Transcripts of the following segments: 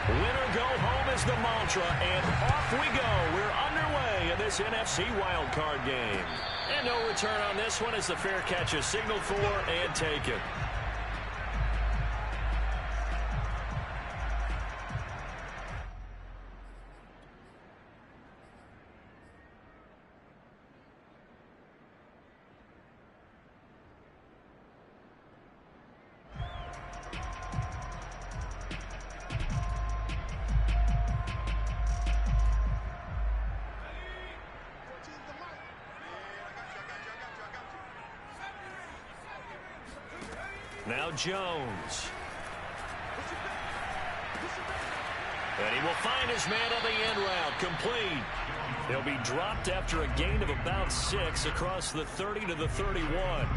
Winner go home is the mantra, and off we go. We're underway in this NFC wildcard game. And no return on this one as the fair catch is signaled for and taken. Now Jones. And he will find his man on the end route. Complete. He'll be dropped after a gain of about 6 across the 30 to the 31.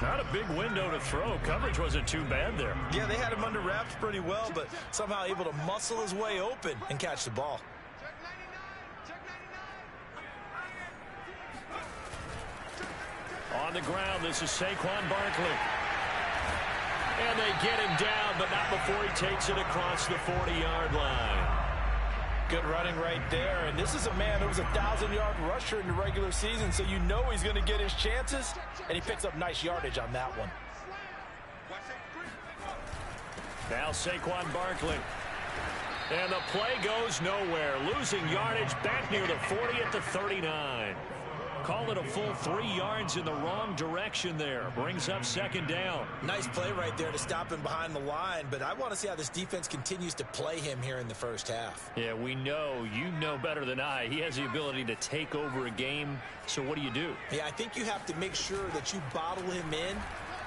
Not a big window to throw. Coverage wasn't too bad there. Yeah, they had him under wraps pretty well, but somehow able to muscle his way open and catch the ball. On the ground, this is Saquon Barkley. And they get him down, but not before he takes it across the 40-yard line. Good running right there. And this is a man who was a 1,000-yard rusher in the regular season, so you know he's going to get his chances. And he picks up nice yardage on that one. Now Saquon Barkley. And the play goes nowhere. Losing yardage back near the 40 at the 39. Call it a full 3 yards in the wrong direction there. Brings up second down. Nice play right there to stop him behind the line, but I want to see how this defense continues to play him here in the first half. Yeah, we know. You know better than I. He has the ability to take over a game, so what do? Yeah, I think you have to make sure that you bottle him in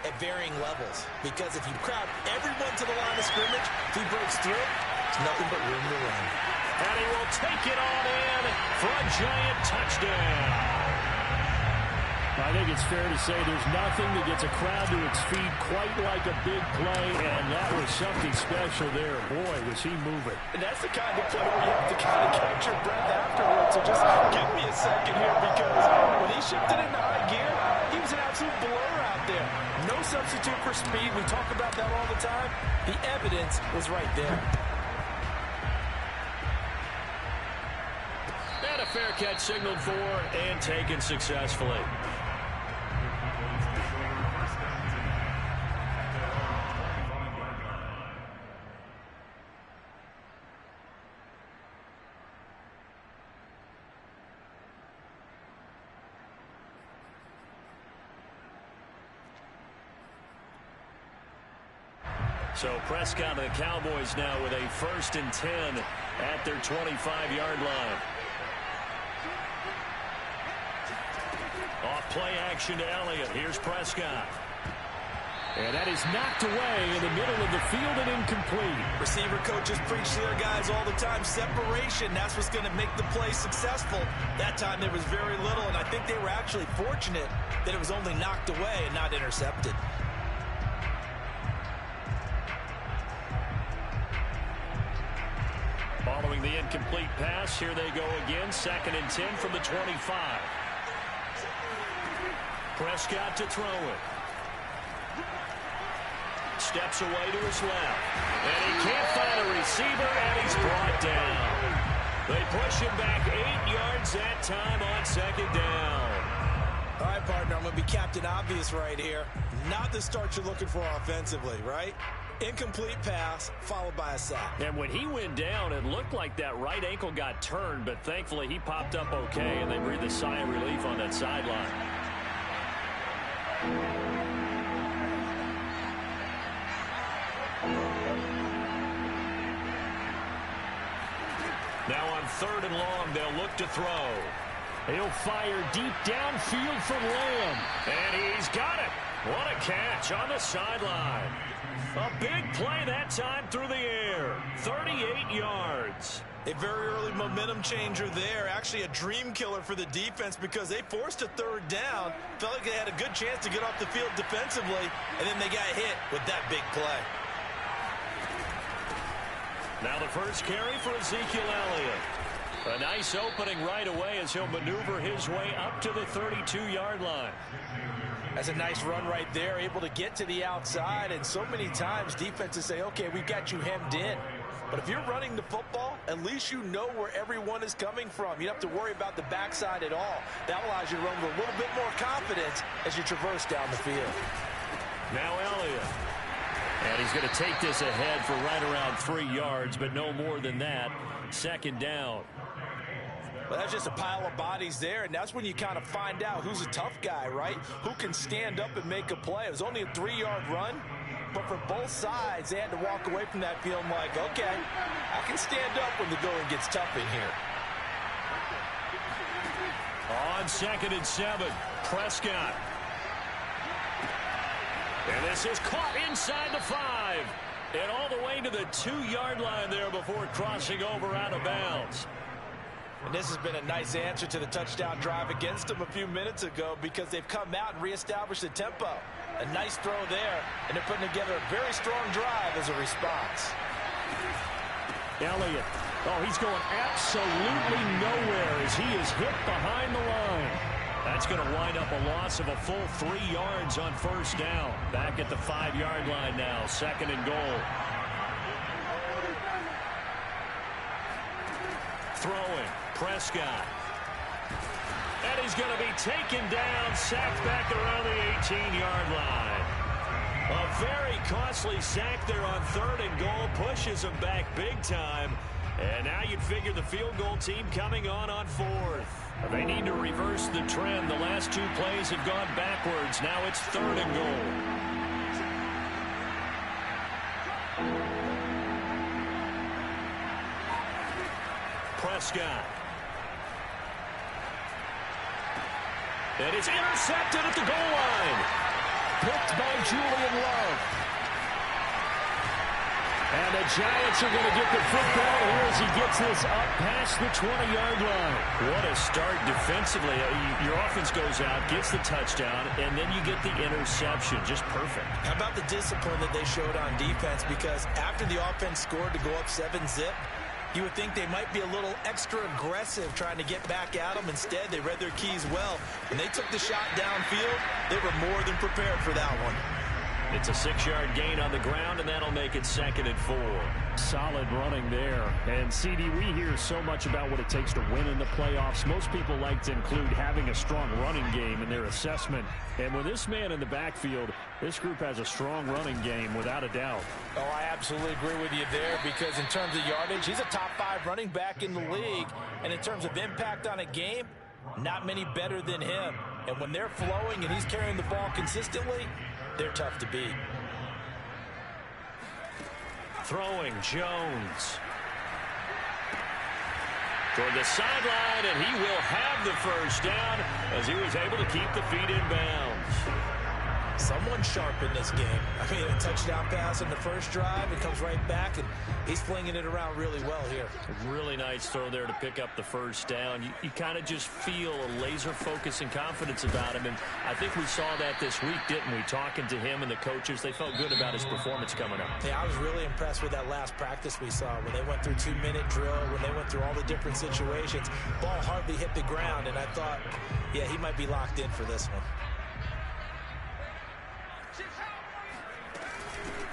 at varying levels, because if you crowd everyone to the line of scrimmage, if he breaks through, it's nothing but room to run. And he will take it on in for a giant touchdown. I think it's fair to say there's nothing that gets a crowd to its feet quite like a big play, and that was something special there. Boy, was he moving. And that's the kind of play where you have to kind of catch your breath afterwards. So just give me a second here, because when he shifted into high gear, he was an absolute blur out there. No substitute for speed. We talk about that all the time. The evidence was right there. And a fair catch signaled for and taken successfully. So Prescott and the Cowboys now with a 1st and 10 at their 25-yard line. Off play action to Elliott. Here's Prescott. And that is knocked away in the middle of the field and incomplete. Receiver coaches preach to their guys all the time. Separation, that's what's going to make the play successful. That time there was very little, and I think they were actually fortunate that it was only knocked away and not intercepted. Following the incomplete pass, here they go again. 2nd and 10 from the 25. Prescott to throw it. Steps away to his left. And he can't find a receiver, and he's brought down. They push him back 8 yards that time on 2nd down. All right, partner, I'm going to be Captain Obvious right here. Not the start you're looking for offensively, right? Incomplete pass, followed by a sack. And when he went down, it looked like that right ankle got turned, but thankfully he popped up okay, and they breathed a sigh of relief on that sideline. Now on 3rd and long, they'll look to throw. He'll fire deep downfield from Lamb. And he's got it. What a catch on the sideline. A big play that time through the air. 38 yards. A very early momentum changer there. Actually a dream killer for the defense, because they forced a 3rd down. Felt like they had a good chance to get off the field defensively, and then they got hit with that big play. Now the first carry for Ezekiel Elliott. A nice opening right away as he'll maneuver his way up to the 32-yard line. That's a nice run right there, able to get to the outside, and so many times defenses say, okay, we've got you hemmed in. But if you're running the football, at least you know where everyone is coming from. You don't have to worry about the backside at all. That allows you to run with a little bit more confidence as you traverse down the field. Now Elliott. And he's going to take this ahead for right around 3 yards, but no more than that. Second down. Well, that's just a pile of bodies there, and that's when you kind of find out who's a tough guy, right? Who can stand up and make a play. It was only a 3-yard run, but for both sides, they had to walk away from that feeling like, okay, I can stand up when the going gets tough in here. On 2nd and 7, Prescott. And this is caught inside the 5. And all the way to the 2-yard line there before crossing over out of bounds. And this has been a nice answer to the touchdown drive against them a few minutes ago because they've come out and reestablished the tempo. A nice throw there, and they're putting together a very strong drive as a response. Elliott. Oh, he's going absolutely nowhere as he is hit behind the line. That's going to wind up a loss of a full 3 yards on first down. Back at the 5-yard line now, 2nd and goal. Throwing, Prescott. And he's going to be taken down, sacked back around the 18-yard line. A very costly sack there on 3rd and goal, pushes him back big time. And now you'd figure the field goal team coming on 4th. They need to reverse the trend. The last 2 plays have gone backwards. Now it's 3rd and goal. Prescott. And it's intercepted at the goal line. Picked by Julian Love. And the Giants are going to get the football here as he gets this up past the 20-yard line. What a start defensively. Your offense goes out, gets the touchdown, and then you get the interception. Just perfect. How about the discipline that they showed on defense? Because after the offense scored to go up 7-zip, you would think they might be a little extra aggressive trying to get back at them. Instead, they read their keys well. When they took the shot downfield, they were more than prepared for that one. It's a 6-yard gain on the ground, and that'll make it 2nd and 4. Solid running there. And, CD, we hear so much about what it takes to win in the playoffs. Most people like to include having a strong running game in their assessment. And with this man in the backfield, this group has a strong running game without a doubt. Oh, I absolutely agree with you there because in terms of yardage, he's a top 5 running back in the league. And in terms of impact on a game, not many better than him. And when they're flowing and he's carrying the ball consistently, they're tough to beat. Throwing, Jones. Toward the sideline, and he will have the first down as he was able to keep the feet in bounds. Someone sharp in this game. I mean, a touchdown pass in the first drive. It comes right back, and he's flinging it around really well here. Really nice throw there to pick up the first down. You kind of just feel a laser focus and confidence about him, and I think we saw that this week, didn't we? Talking to him and the coaches, they felt good about his performance coming up. Yeah, I was really impressed with that last practice we saw when they went through 2-minute drill, when they went through all the different situations. Ball hardly hit the ground, and I thought, yeah, he might be locked in for this one.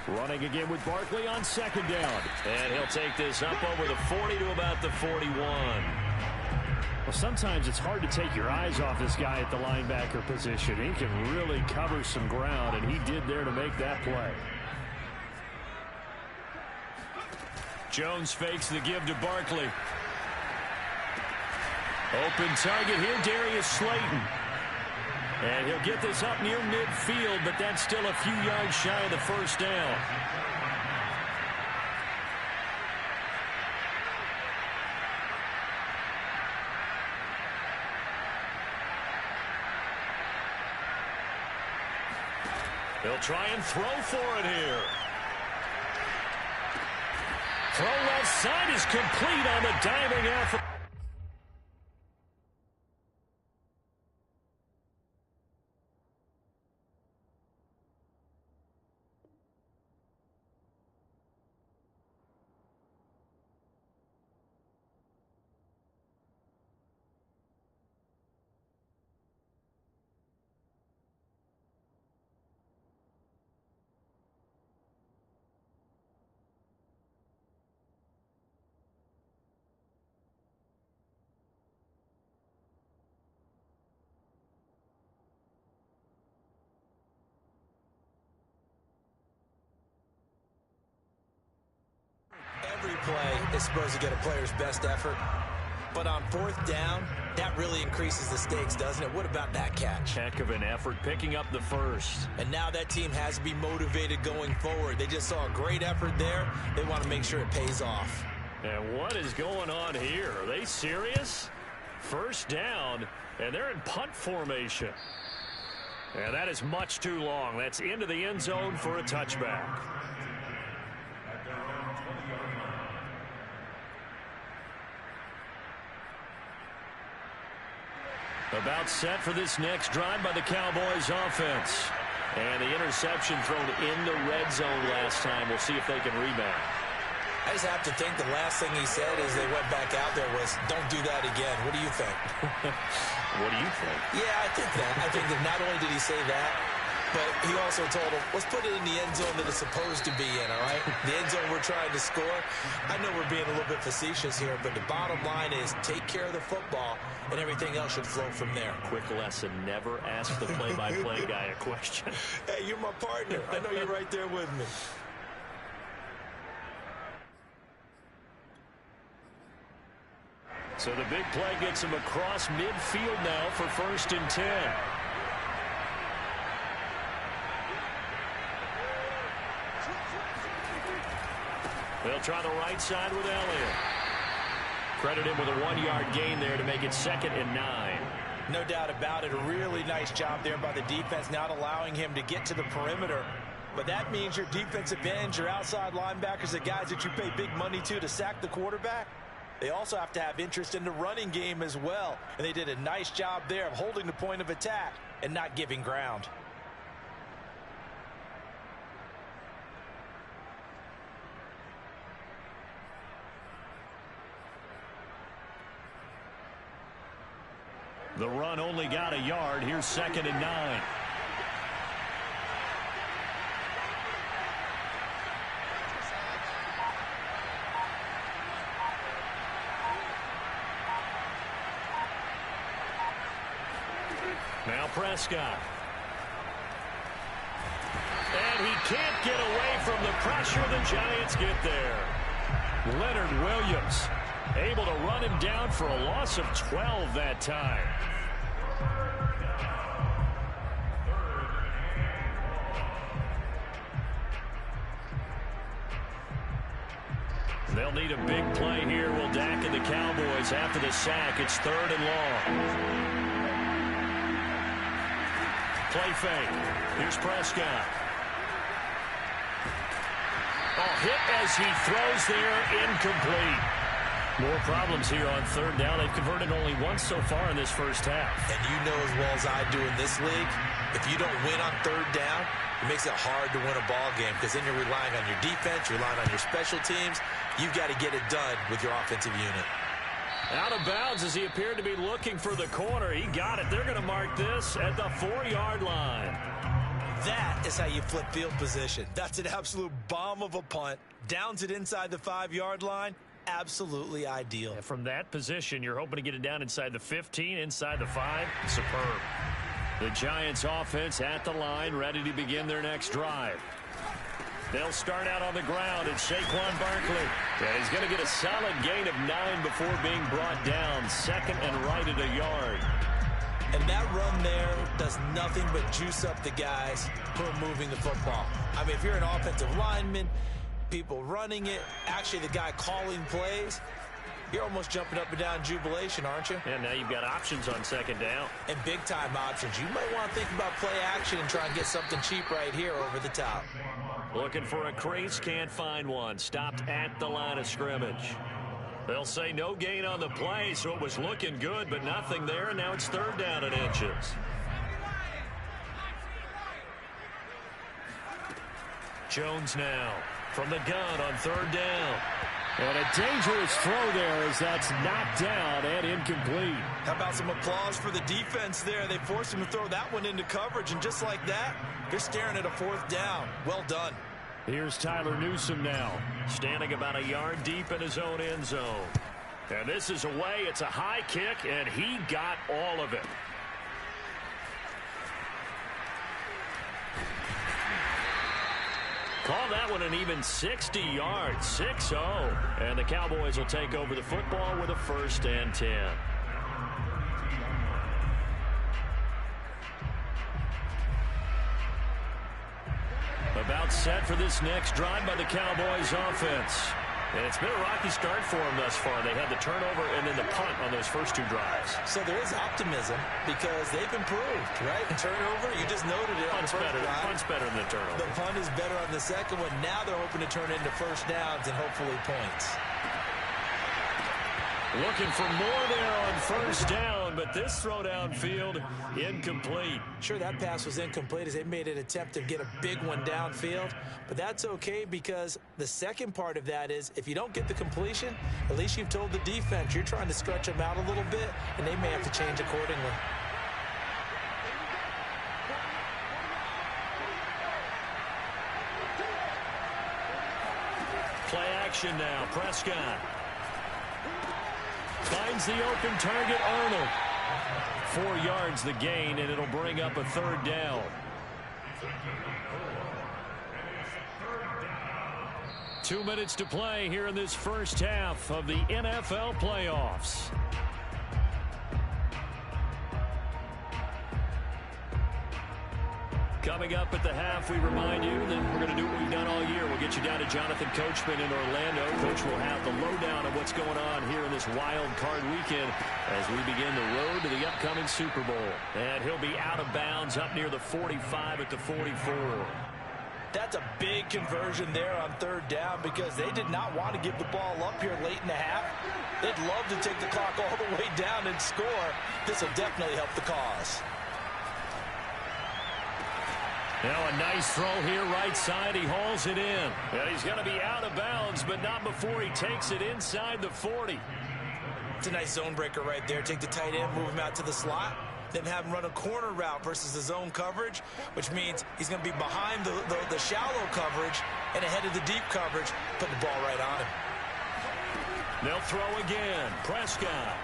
Running again with Barkley on 2nd down. And he'll take this up over the 40 to about the 41. Well, sometimes it's hard to take your eyes off this guy at the linebacker position. He can really cover some ground, and he did there to make that play. Jones fakes the give to Barkley. Open target here, Darius Slayton. And he'll get this up near midfield, but that's still a few yards shy of the first down. He'll try and throw for it here. Throw left side is complete on the diving effort. play is supposed to get a player's best effort. But on fourth down, that really increases the stakes, doesn't it? What about that catch? Heck of an effort picking up the first. And now that team has to be motivated going forward. They just saw a great effort there. They want to make sure it pays off. And what is going on here? Are they serious? First down, and they're in punt formation. And that is much too long. That's into the end zone for a touchback. About set for this next drive by the Cowboys offense. And the interception thrown in the red zone last time. We'll see if they can rebound. I just have to think the last thing he said as they went back out there was, don't do that again. What do you think? What do you think? Yeah, I think that. I think that not only did he say that, but he also told him, let's put it in the end zone that it's supposed to be in, all right? The end zone we're trying to score. I know we're being a little bit facetious here, but the bottom line is take care of the football, and everything else should flow from there. Quick lesson, never ask the play-by-play guy a question. Hey, you're my partner. I know you're right there with me. So the big play gets him across midfield now for 1st and 10. They'll try the right side with Elliott. Credit him with a 1-yard gain there to make it 2nd and 9. No doubt about it. A really nice job there by the defense, not allowing him to get to the perimeter. But that means your defensive ends, your outside linebackers, the guys that you pay big money to sack the quarterback, they also have to have interest in the running game as well. And they did a nice job there of holding the point of attack and not giving ground. The run only got a yard. Here's 2nd and 9. Now Prescott. And he can't get away from the pressure. The Giants get there. Leonard Williams able to run him down for a loss of 12 that time. They'll need a big play here. Will Dak and the Cowboys after the sack. It's 3rd and long. Play fake. Here's Prescott. Oh, hit as he throws there, incomplete. More problems here on 3rd down. They've converted only once so far in this first half. And you know as well as I do in this league, if you don't win on 3rd down, it makes it hard to win a ball game because then you're relying on your defense, you're relying on your special teams. You've got to get it done with your offensive unit. Out of bounds as he appeared to be looking for the corner. He got it. They're going to mark this at the 4-yard line. That is how you flip field position. That's an absolute bomb of a punt. Downs it inside the 5-yard line. Absolutely ideal. And from that position, you're hoping to get it down inside the 15, inside the 5. Superb. The Giants offense at the line, ready to begin their next drive. They'll start out on the ground. It's Saquon Barkley. And he's going to get a solid gain of 9 before being brought down. 2nd and right at a yard. And that run there does nothing but juice up the guys who are moving the football. I mean, if you're an offensive lineman, people running it, actually the guy calling plays, you're almost jumping up and down in jubilation, aren't you? And now you've got options on 2nd down. And big-time options. You might want to think about play action and try and get something cheap right here over the top. Looking for a crease, can't find one. Stopped at the line of scrimmage. They'll say no gain on the play, so it was looking good, but nothing there, and now it's 3rd down and inches. Jones now from the gun on 3rd down. And a dangerous throw there as that's knocked down and incomplete. How about some applause for the defense there? They forced him to throw that one into coverage, and just like that, you're staring at a 4th down. Well done. Here's Tyler Newsome now. Standing about a yard deep in his own end zone. And this is away. It's a high kick, and he got all of it. Call that one an even 60 yards, 6-0. And the Cowboys will take over the football with a 1st and 10. About set for this next drive by the Cowboys offense. And it's been a rocky start for them thus far. They had the turnover and then the punt on those first 2 drives. So there is optimism because they've improved, right? Turnover, you just noted it. Punt's better than the turnover. The punt is better on the second one. Now they're hoping to turn into first downs and hopefully points. Looking for more there on first down, but this throw downfield incomplete. Sure, that pass was incomplete as they made an attempt to get a big one downfield, but that's okay because the second part of that is if you don't get the completion, at least you've told the defense you're trying to stretch them out a little bit, and they may have to change accordingly. Play action now, Prescott. Finds the open target, Arnold. 4 yards the gain, and it'll bring up a 3rd down. Two minutes to play here in this first half of the NFL playoffs. Coming up at the half, we remind you that we're going to do what we've done all year. We'll get you down to Jonathan Coachman in Orlando. Coach will have the lowdown of what's going on here in this wild card weekend as we begin the road to the upcoming Super Bowl. And he'll be out of bounds up near the 45 at the 44. That's a big conversion there on 3rd down because they did not want to give the ball up here late in the half. They'd love to take the clock all the way down and score. This will definitely help the cause. Now a nice throw here right side. He hauls it in. And he's going to be out of bounds, but not before he takes it inside the 40. It's a nice zone breaker right there. Take the tight end, move him out to the slot, then have him run a corner route versus the zone coverage, which means he's going to be behind the shallow coverage and ahead of the deep coverage. Put the ball right on him. They'll throw again. Prescott.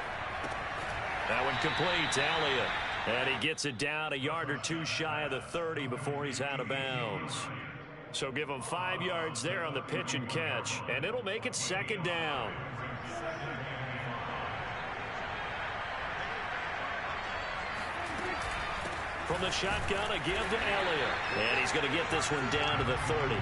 That one complete. Elliott. And he gets it down a yard or 2 shy of the 30 before he's out of bounds. So give him 5 yards there on the pitch and catch, and it'll make it 2nd down. From the shotgun, a give to Elliott. And he's going to get this one down to the 30.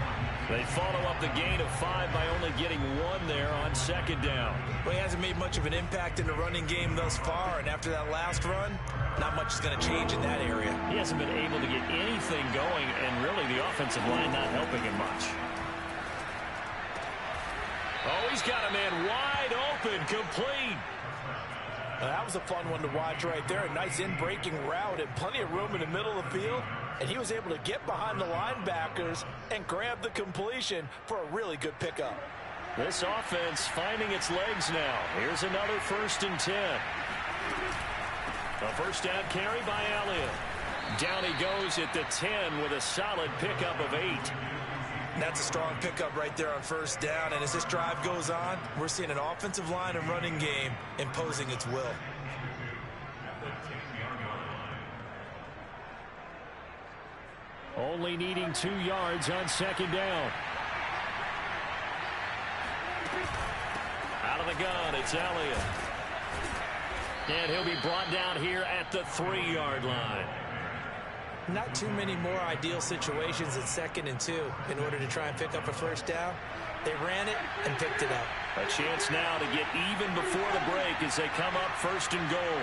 They follow up the gain of 5 by only getting 1 there on 2nd down. Well, he hasn't made much of an impact in the running game thus far, and after that last run, not much is going to change in that area. He hasn't been able to get anything going, and really the offensive line not helping him much. Oh, he's got a man wide open, complete. That was a fun one to watch right there. A nice in-breaking route and plenty of room in the middle of the field. And he was able to get behind the linebackers and grab the completion for a really good pickup. This offense finding its legs now. Here's another 1st and 10. A first down carry by Elliott. Down he goes at the 10 with a solid pickup of 8. That's a strong pickup right there on 1st down. And as this drive goes on, we're seeing an offensive line and running game imposing its will. Only needing 2 yards on 2nd down. Out of the gun, it's Elliott. And he'll be brought down here at the 3-yard line. Not too many more ideal situations at 2nd and 2 in order to try and pick up a 1st down. They ran it and picked it up. A chance now to get even before the break as they come up 1st and goal.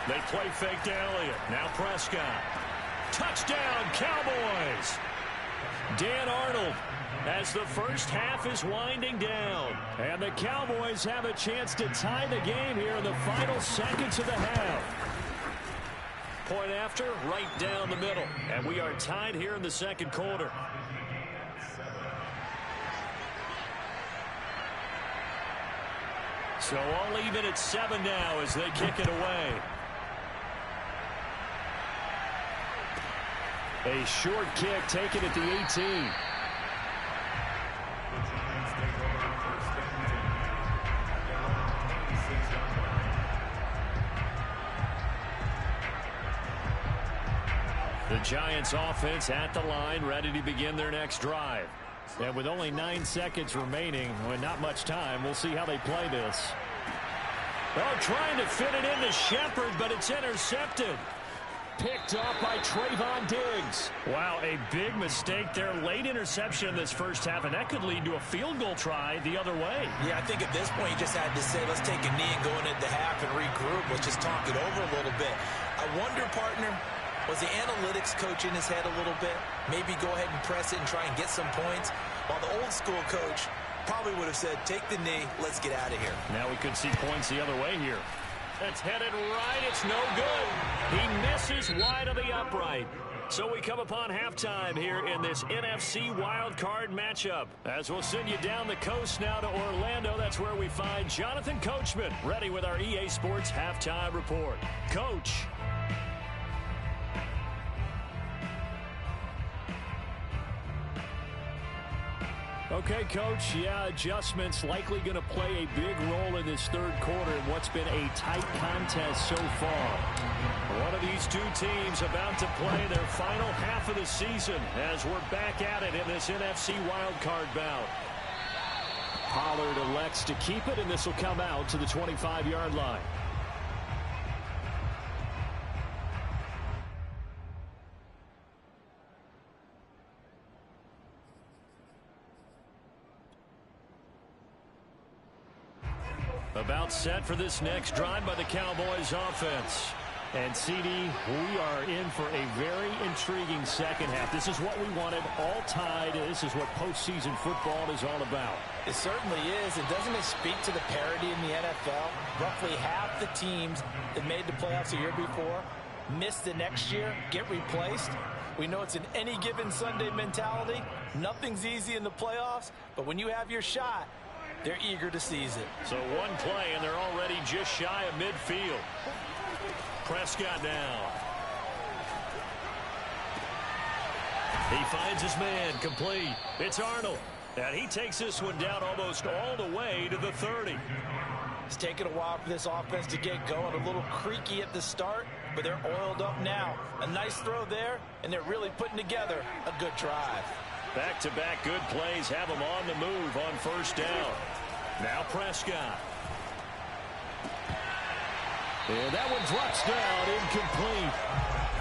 They play fake to Elliott. Now Prescott. Touchdown, Cowboys! Dan Arnold as the first half is winding down. And the Cowboys have a chance to tie the game here in the final seconds of the half. Point after, right down the middle. And we are tied here in the 2nd quarter. So all even at 7 now as they kick it away. A short kick taken at the 18. The Giants offense at the line, ready to begin their next drive. And with only 9 seconds remaining, and not much time, we'll see how they play this. Oh, trying to fit it into Shepard, but it's intercepted. Picked up by Trayvon Diggs. Wow, a big mistake there. Late interception in this first half, and that could lead to a field goal try the other way. Yeah, I think at this point you just had to say, let's take a knee and go into half and regroup. Let's just talk it over a little bit. I wonder, partner, was the analytics coach in his head a little bit? Maybe go ahead and press it and try and get some points? While the old school coach probably would have said, take the knee, let's get out of here. Now we could see points the other way here. That's headed right. It's no good. He misses wide of the upright. So we come upon halftime here in this NFC wildcard matchup. As we'll send you down the coast now to Orlando, that's where we find Jonathan Coachman ready with our EA Sports halftime report. Coach. Okay, Coach, yeah, adjustments likely going to play a big role in this third quarter in what's been a tight contest so far. One of these two teams about to play their final half of the season as we're back at it in this NFC wildcard bout. Pollard elects to keep it, and this will come out to the 25-yard line. About set for this next drive by the Cowboys offense. And CD, we are in for a very intriguing second half. This is what we wanted, all tied. This is what postseason football is all about. It certainly is. And doesn't it speak to the parity in the NFL? Roughly half the teams that made the playoffs a year before miss the next year, get replaced. We know it's an any given Sunday mentality. Nothing's easy in the playoffs, but when you have your shot, they're eager to seize it. So one play, and they're already just shy of midfield. Prescott now. He finds his man, complete. It's Arnold. And he takes this one down almost all the way to the 30. It's taken a while for this offense to get going. A little creaky at the start, but they're oiled up now. A nice throw there, and they're really putting together a good drive. Back-to-back good plays have them on the move on first down. Now Prescott. And that one drops down, incomplete.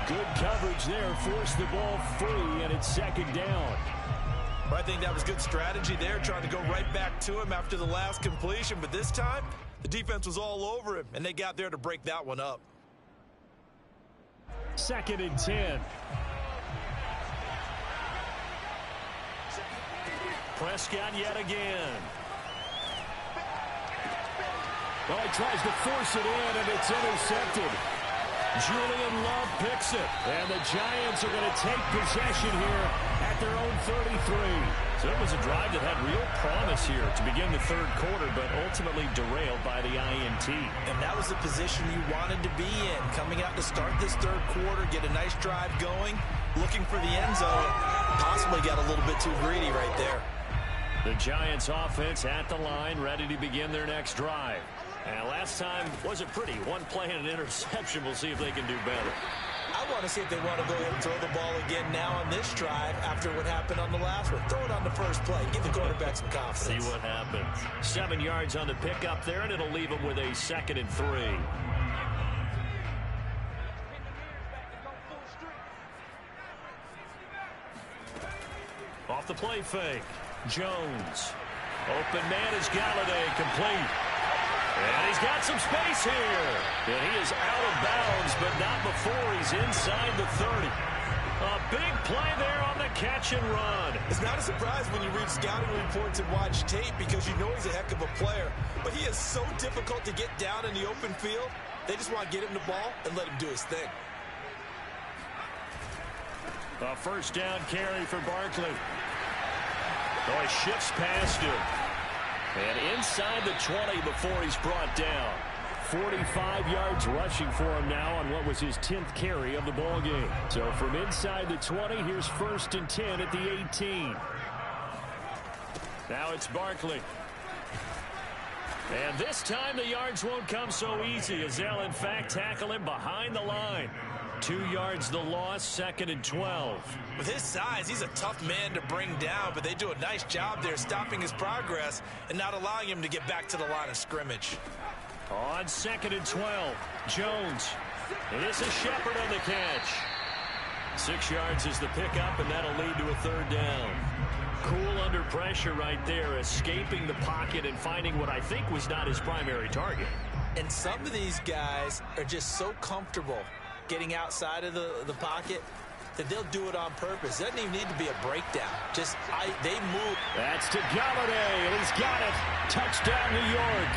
Good coverage there, forced the ball free, and it's second down. I think that was good strategy there, trying to go right back to him after the last completion. But this time, the defense was all over him, and they got there to break that one up. 2nd and 10. Prescott yet again. Well, he tries to force it in, and it's intercepted. Julian Love picks it, and the Giants are going to take possession here at their own 33. So it was a drive that had real promise here to begin the third quarter, but ultimately derailed by the INT. And that was the position you wanted to be in, coming out to start this third quarter, get a nice drive going, looking for the end zone. Possibly got a little bit too greedy right there. The Giants offense at the line, ready to begin their next drive. And last time wasn't pretty. One play and an interception. We'll see if they can do better. I want to see if they want to go ahead and throw the ball again now on this drive after what happened on the last one. Throw it on the first play. Give the quarterback some confidence. See what happens. 7 yards on the pickup there, and it'll leave them with a 2nd and 3. Off the play fake. Jones. Open man is Galladay, complete. And he's got some space here. And he is out of bounds, but not before he's inside the 30. A big play there on the catch and run. It's not a surprise when you read scouting reports and watch tape because you know he's a heck of a player. But he is so difficult to get down in the open field. They just want to get him the ball and let him do his thing. A first down carry for Barkley. Oh, he shifts past him. And inside the 20 before he's brought down. 45 yards rushing for him now on what was his 10th carry of the ball game. So from inside the 20, here's 1st and 10 at the 18. Now it's Barkley. And this time the yards won't come so easy as they'll in fact tackle him behind the line. 2 yards the loss, 2nd and 12. With his size, he's a tough man to bring down, but they do a nice job there stopping his progress and not allowing him to get back to the line of scrimmage. On 2nd and 12, Jones. And this is Shepard on the catch. 6 yards is the pickup, and that'll lead to a 3rd down. Cool under pressure right there, escaping the pocket and finding what I think was not his primary target. And some of these guys are just so comfortable getting outside of the pocket that they'll do it on purpose. It doesn't even need to be a breakdown. They move. That's to Galladay, and he's got it. Touchdown, New York.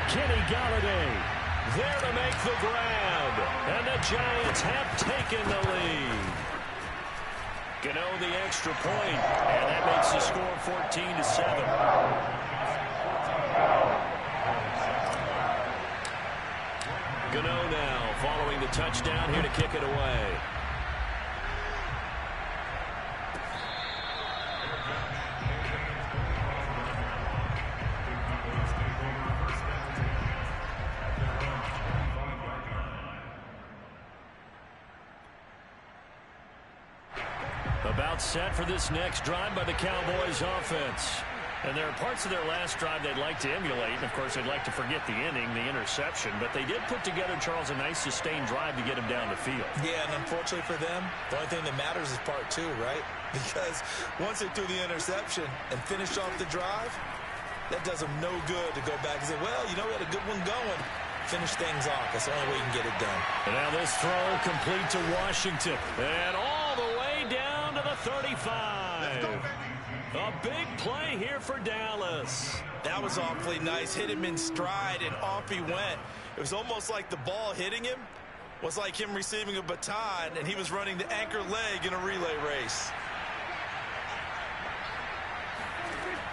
Kenny Galladay there to make the grab. And the Giants have taken the lead. Gano the extra point, and that makes the score 14-7. Gano now following the touchdown here to kick it away. About set for this next drive by the Cowboys offense. And there are parts of their last drive they'd like to emulate. And, of course, they'd like to forget the inning, the interception. But they did put together, Charles, a nice sustained drive to get him down the field. Yeah, and unfortunately for them, the only thing that matters is part 2, right? Because once they threw the interception and finished off the drive, that does them no good to go back and say, well, you know, we had a good one going. Finish things off. That's the only way you can get it done. And now this throw complete to Washington. And all the way down to the 35. A big play here for Dallas. That was awfully nice. Hit him in stride, and off he went. It was almost like the ball hitting him was like him receiving a baton, and he was running the anchor leg in a relay race.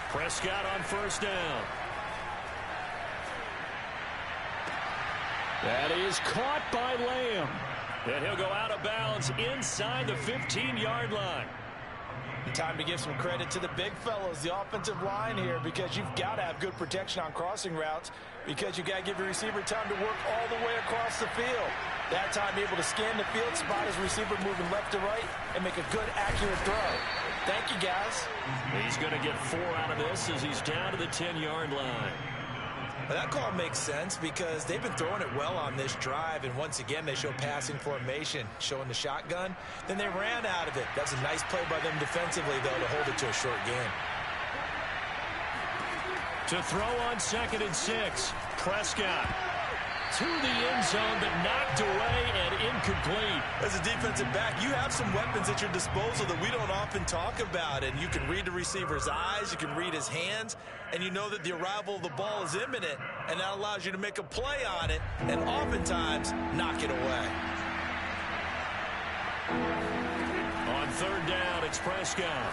Prescott on 1st down. That is caught by Lamb. And he'll go out of bounds inside the 15-yard line. Time to give some credit to the big fellows, the offensive line here, because you've got to have good protection on crossing routes, because you've got to give your receiver time to work all the way across the field. That time able to scan the field, spot his receiver moving left to right, and make a good, accurate throw. Thank you, guys. He's going to get 4 out of this as he's down to the 10-yard line. That call makes sense because they've been throwing it well on this drive, and once again they show passing formation, showing the shotgun. Then they ran out of it. That's a nice play by them defensively, though, to hold it to a short game. To throw on 2nd and 6, Prescott to the end zone, but knocked away and incomplete. As a defensive back, you have some weapons at your disposal that we don't often talk about, and you can read the receiver's eyes, you can read his hands, and you know that the arrival of the ball is imminent, and that allows you to make a play on it and oftentimes knock it away. On 3rd down, it's Prescott.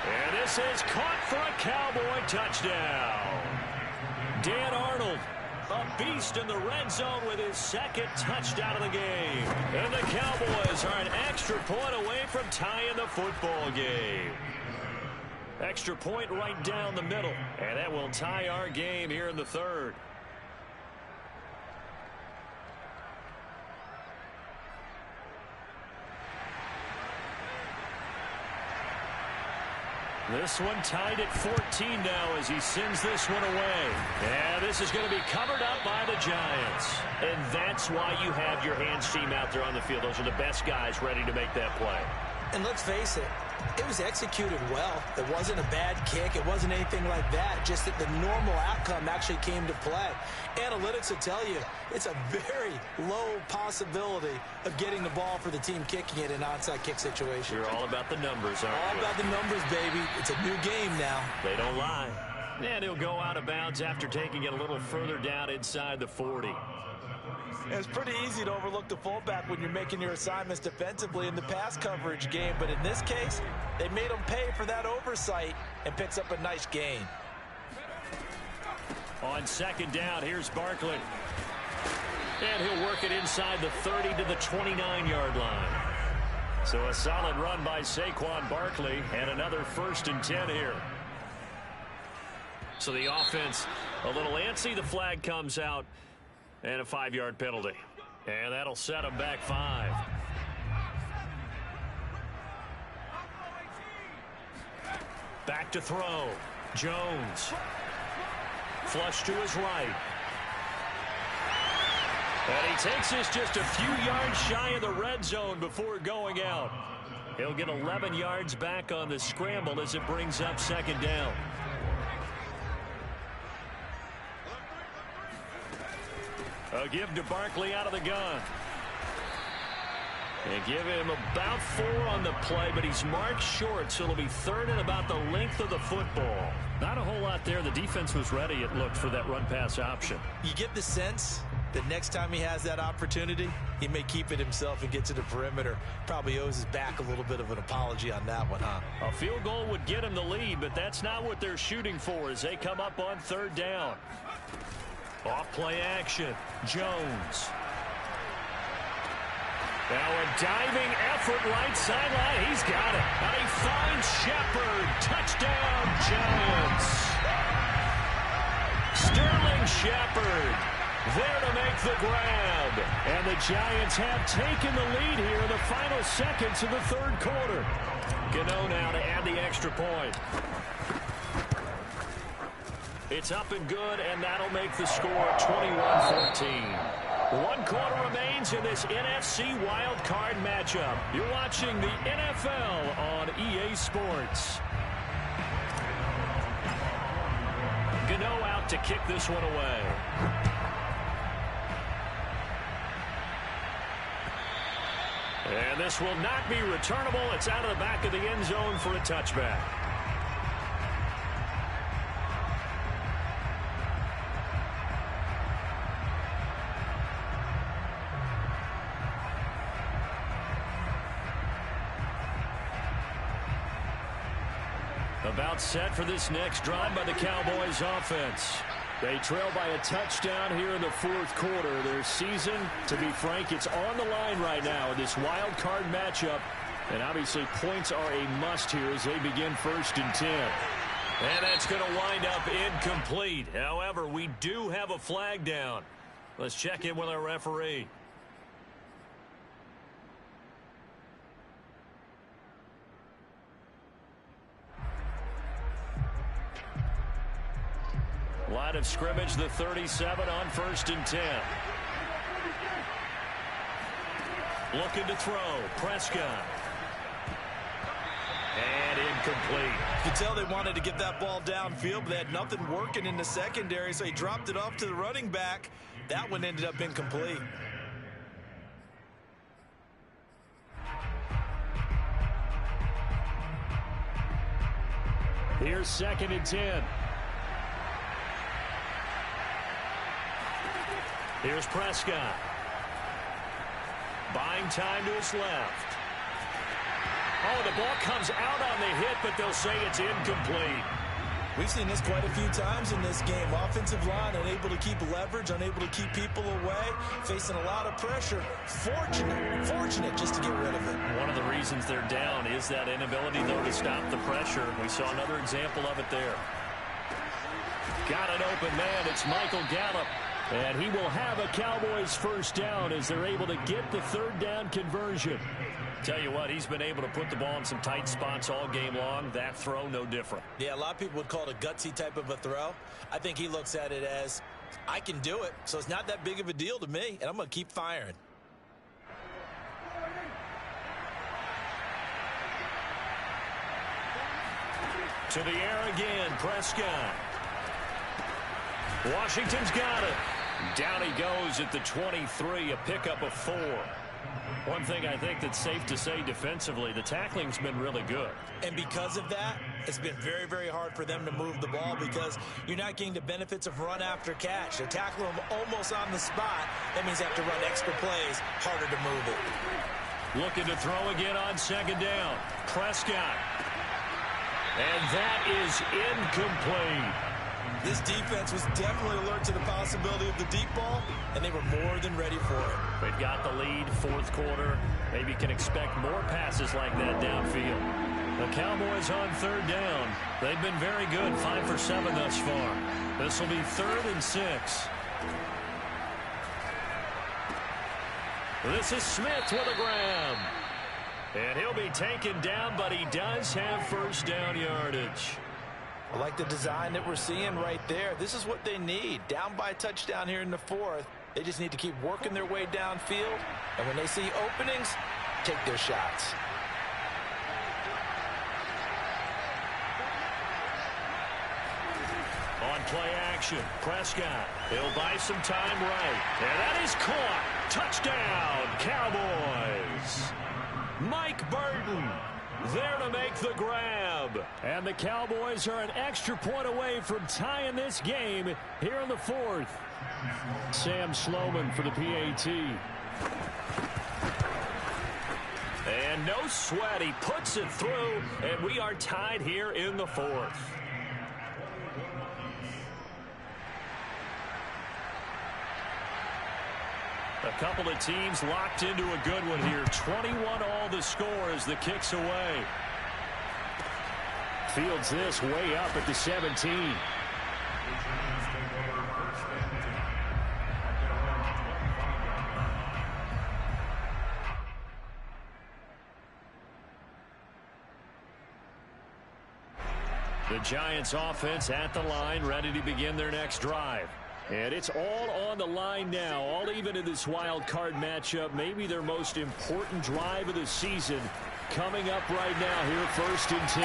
And this is caught for a Cowboy touchdown. Dan Arnold, a beast in the red zone with his 2nd touchdown of the game. And the Cowboys are an extra point away from tying the football game. Extra point right down the middle. And that will tie our game here in the 3rd. This one tied at 14 now as he sends this one away. And this is going to be covered up by the Giants. And that's why you have your hands team out there on the field. Those are the best guys ready to make that play. And let's face it, it was executed well. It wasn't a bad kick. It wasn't anything like that. Just that the normal outcome actually came to play. Analytics will tell you it's a very low possibility of getting the ball for the team kicking it in an onside kick situation. You're all about the numbers, aren't all you? about the numbers, baby. It's a new game now. They don't lie. And he'll go out of bounds after taking it a little further down inside the 40. It's pretty easy to overlook the fullback when you're making your assignments defensively in the pass coverage game, but in this case, they made him pay for that oversight and picks up a nice gain. On 2nd down, here's Barkley. And he'll work it inside the 30 to the 29-yard line. So a solid run by Saquon Barkley and another 1st and 10 here. So the offense a little antsy. The flag comes out. And a 5-yard penalty. And that'll set him back 5. Back to throw. Jones. Flush to his right. And he takes this just a few yards shy of the red zone before going out. He'll get 11 yards back on the scramble as it brings up 2nd down. A give to Barkley out of the gun. And give him about 4 on the play, but he's marked short, so it'll be 3rd and about the length of the football. Not a whole lot there. The defense was ready, it looked, for that run-pass option. You get the sense that next time he has that opportunity, he may keep it himself and get to the perimeter. Probably owes his back a little bit of an apology on that one, huh? A field goal would get him the lead, but that's not what they're shooting for as they come up on 3rd down. Off play action. Jones. Now a diving effort right sideline. He's got it. And he finds Shepard. Touchdown, Giants. Sterling Shepard there to make the grab. And the Giants have taken the lead here in the final seconds of the 3rd quarter. Gano now to add the extra point. It's up and good, and that'll make the score 21-14. 1 quarter remains in this NFC wildcard matchup. You're watching the NFL on EA Sports. Gano out to kick this one away. And this will not be returnable. It's out of the back of the end zone for a touchback. About set for this next drive by the Cowboys offense. They trail by a touchdown here in the 4th quarter. Their season, to be frank, it's on the line right now in this wild card matchup. And obviously points are a must here as they begin 1st and 10. And that's going to wind up incomplete. However, we do have a flag down. Let's check in with our referee. Line of scrimmage, the 37 on 1st and 10. Looking to throw. Prescott. And incomplete. You could tell they wanted to get that ball downfield, but they had nothing working in the secondary, so he dropped it off to the running back. That one ended up incomplete. Here's 2nd and 10. Here's Prescott. Buying time to his left. Oh, the ball comes out on the hit, but they'll say it's incomplete. We've seen this quite a few times in this game. Offensive line unable to keep leverage, unable to keep people away, facing a lot of pressure. Fortunate just to get rid of it. One of the reasons they're down is that inability, though, to stop the pressure. We saw another example of it there. Got an open man. It's Michael Gallup. And he will have a Cowboys 1st down as they're able to get the 3rd down conversion. Tell you what, he's been able to put the ball in some tight spots all game long. That throw, no different. Yeah, a lot of people would call it a gutsy type of a throw. I think he looks at it as, I can do it, so it's not that big of a deal to me, and I'm going to keep firing. To the air again, Prescott. Washington's got it. Down he goes at the 23, a pickup of 4. One thing I think that's safe to say defensively, the tackling's been really good. And because of that, it's been very, very hard for them to move the ball because you're not getting the benefits of run after catch. They tackle them almost on the spot. That means they have to run extra plays, harder to move it. Looking to throw again on 2nd down. Prescott. And that is incomplete. This defense was definitely alert to the possibility of the deep ball, and they were more than ready for it. They've got the lead, 4th quarter. Maybe can expect more passes like that downfield. The Cowboys on 3rd down. They've been very good, 5 for 7 thus far. This will be 3rd and 6. This is Smith with a grab. And he'll be taken down, but he does have first down yardage. I like the design that we're seeing right there. This is what they need. Down by a touchdown here in the fourth. They just need to keep working their way downfield. And when they see openings, take their shots. On play action, Prescott. He'll buy some time right. And that is caught. Touchdown, Cowboys. Mike Burton there to make the grab. And the Cowboys are an extra point away from tying this game here in the fourth. Sam Sloman for the PAT. And no sweat. He puts it through, and we are tied here in the fourth. A couple of teams locked into a good one here. 21 all the score as the kick's away. Fields this way up at the 17. The Giants offense at the line, ready to begin their next drive. And it's all on the line now, all even in this wild card matchup. Maybe their most important drive of the season coming up right now here, 1st and 10.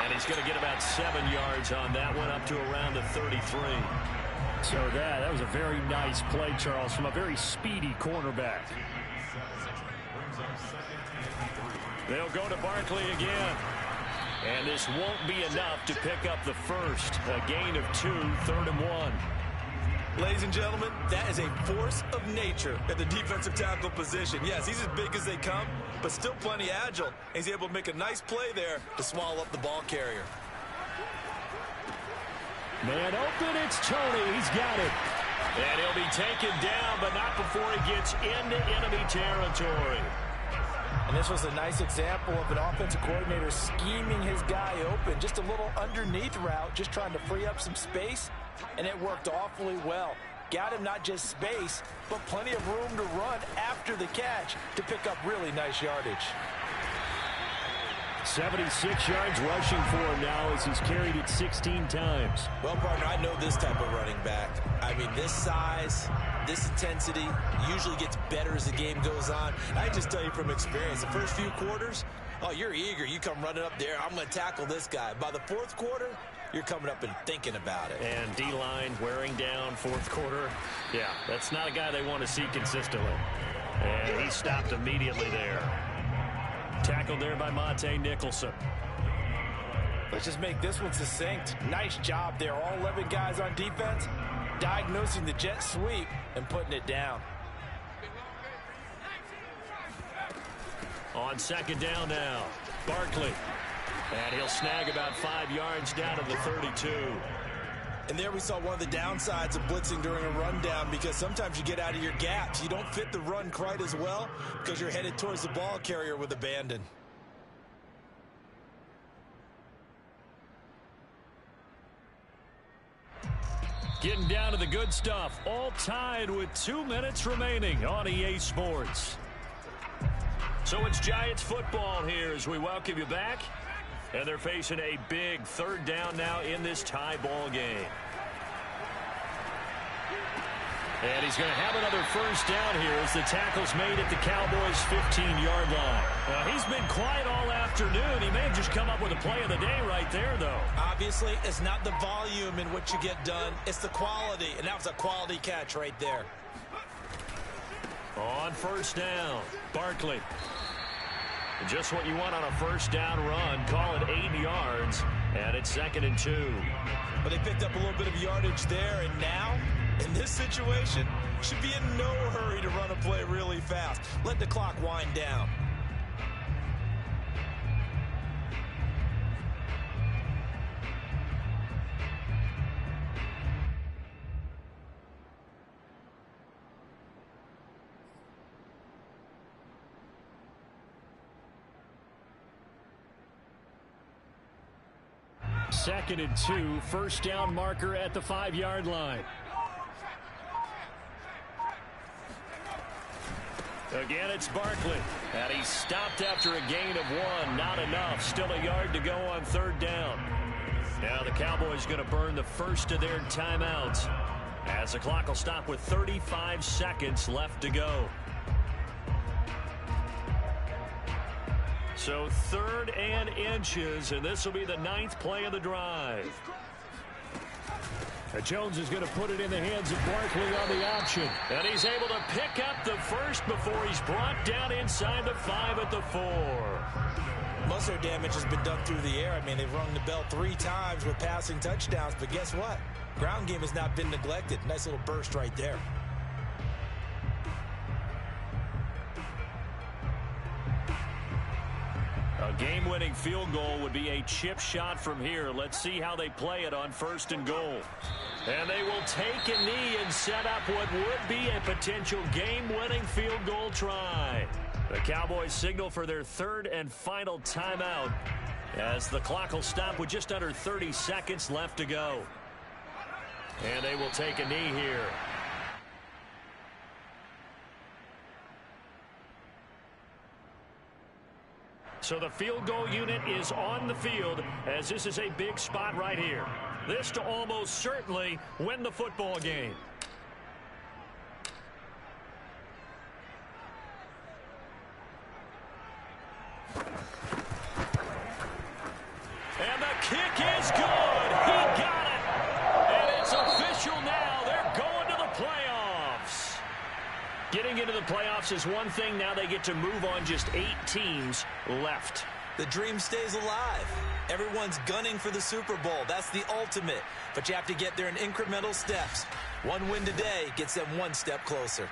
And he's going to get about 7 yards on that one, up to around the 33. So that was a very nice play, Charles, from a very speedy cornerback. They'll go to Barkley again. And this won't be enough to pick up the first. A gain of 2, 3rd and 1. Ladies and gentlemen, that is a force of nature at the defensive tackle position. Yes, he's as big as they come, but still plenty agile. And he's able to make a nice play there to swallow up the ball carrier. Man open, it's Tony. He's got it. And he'll be taken down, but not before he gets into enemy territory. And this was a nice example of an offensive coordinator scheming his guy open. Just a little underneath route, just trying to free up some space. And it worked awfully well. Got him not just space, but plenty of room to run after the catch to pick up really nice yardage. 76 yards rushing for him now as he's carried it 16 times. Well, partner, I know this type of running back. I mean, this size, this intensity usually gets better as the game goes on. I just tell you from experience, the first few quarters, oh, you're eager. You come running up there, I'm going to tackle this guy. By the fourth quarter, you're coming up and thinking about it. And D-line wearing down fourth quarter. Yeah, that's not a guy they want to see consistently. And he stopped immediately there. Tackled there by Monte Nicholson. Let's just make this one succinct. Nice job there. All 11 guys on defense, diagnosing the jet sweep and putting it down. On 2nd down now, Barkley. And he'll snag about 5 yards down to the 32. And there we saw one of the downsides of blitzing during a rundown, because sometimes you get out of your gaps. You don't fit the run quite as well because you're headed towards the ball carrier with abandon. Getting down to the good stuff. All tied with 2 minutes remaining on EA Sports. So it's Giants football here as we welcome you back. And they're facing a big 3rd down now in this tie ball game. And he's going to have another first down here as the tackle's made at the Cowboys' 15-yard line. He's been quiet all afternoon. He may have just come up with a play of the day right there, though. Obviously, it's not the volume in which you get done. It's the quality, and that was a quality catch right there. On 1st down, Barkley. Just what you want on a 1st down run. Call it 8 yards, and it's 2nd and 2. But they picked up a little bit of yardage there, and now, in this situation, should be in no hurry to run a play really fast. Let the clock wind down. Second and 2, 1st down marker at the 5-yard line. Again, it's Barkley. And he's stopped after a gain of 1. Not enough. Still a yard to go on 3rd down. Now the Cowboys going to burn the first of their timeouts, as the clock will stop with 35 seconds left to go. So 3rd and inches, and this will be the 9th play of the drive. Jones is going to put it in the hands of Barkley on the option. And he's able to pick up the first before he's brought down inside the 5 at the 4. Most of their damage has been done through the air. I mean, they've rung the bell 3 times with passing touchdowns, but guess what? Ground game has not been neglected. Nice little burst right there. A game-winning field goal would be a chip shot from here. Let's see how they play it on 1st and goal. And they will take a knee and set up what would be a potential game-winning field goal try. The Cowboys signal for their 3rd and final timeout, as the clock will stop with just under 30 seconds left to go. And they will take a knee here. So the field goal unit is on the field, as this is a big spot right here. This to almost certainly win the football game. And the kick is good. He got it. And it's official now. They're going to the playoffs. Getting into the playoffs is one thing. Now they get to move on. Just 8 teams left. The dream stays alive. Everyone's gunning for the Super Bowl. That's the ultimate. But you have to get there in incremental steps. One win today gets them one step closer.